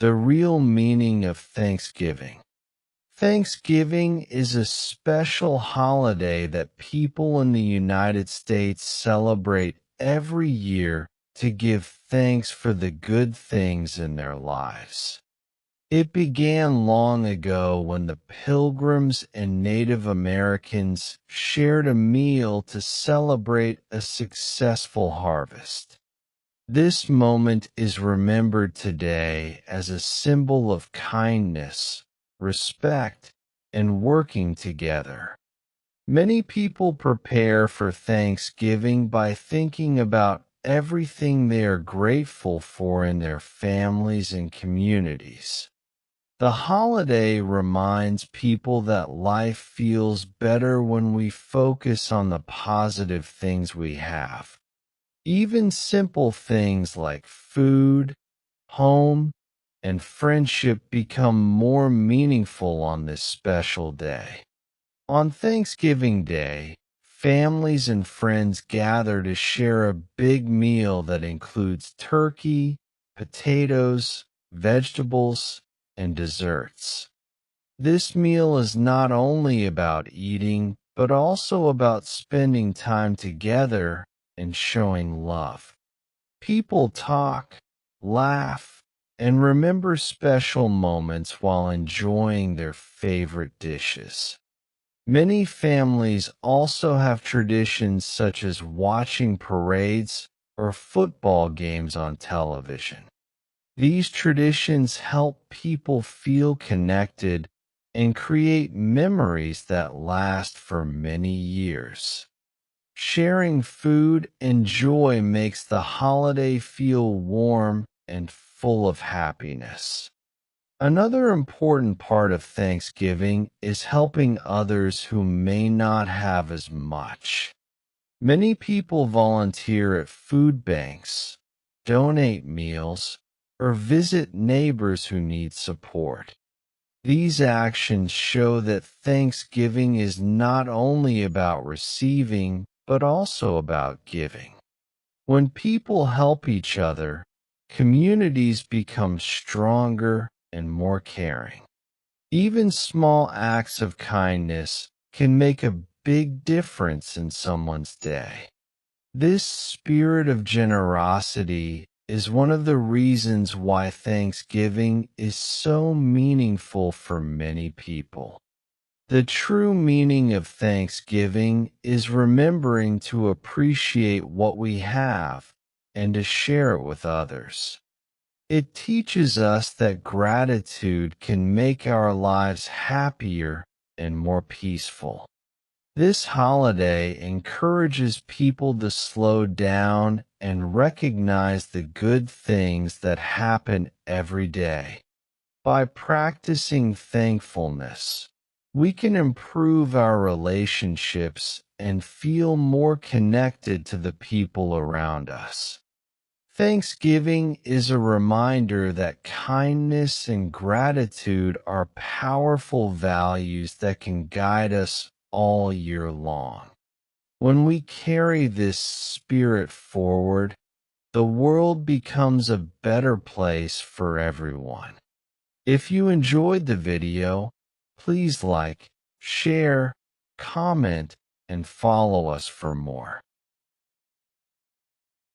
the real meaning of Thanksgiving. Thanksgiving is a special holiday that people in the United States celebrate every year to give thanks for the good things in their lives. It began long ago when the Pilgrims and Native Americans shared a meal to celebrate a successful harvest. This moment is remembered today as a symbol of kindness, respect, and working together. Many people prepare for Thanksgiving by thinking about everything they are grateful for in their families and communities. The holiday reminds people that life feels better when we focus on the positive things we have. Even simple things like food, home, and friendship become more meaningful on this special day. On Thanksgiving Day, families and friends gather to share a big meal that includes turkey, potatoes, vegetables, and desserts. This meal is not only about eating, but also about spending time together and showing love. People talk, laugh, and remember special moments while enjoying their favorite dishes. Many families also have traditions such as watching parades or football games on television. These traditions help people feel connected and create memories that last for many years. Sharing food and joy makes the holiday feel warm and full of happiness. Another important part of Thanksgiving is helping others who may not have as much. Many people volunteer at food banks, donate meals, or visit neighbors who need support. These actions show that Thanksgiving is not only about receiving, but also about giving. When people help each other, communities become stronger and more caring. Even small acts of kindness can make a big difference in someone's day. This spirit of generosity is one of the reasons why Thanksgiving is so meaningful for many people. The true meaning of Thanksgiving is remembering to appreciate what we have and to share it with others. It teaches us that gratitude can make our lives happier and more peaceful. This holiday encourages people to slow down and recognize the good things that happen every day. By practicing thankfulness, we can improve our relationships and feel more connected to the people around us. Thanksgiving is a reminder that kindness and gratitude are powerful values that can guide us all year long. When we carry this spirit forward, the world becomes a better place for everyone. If you enjoyed the video, please like, share, comment, and follow us for more.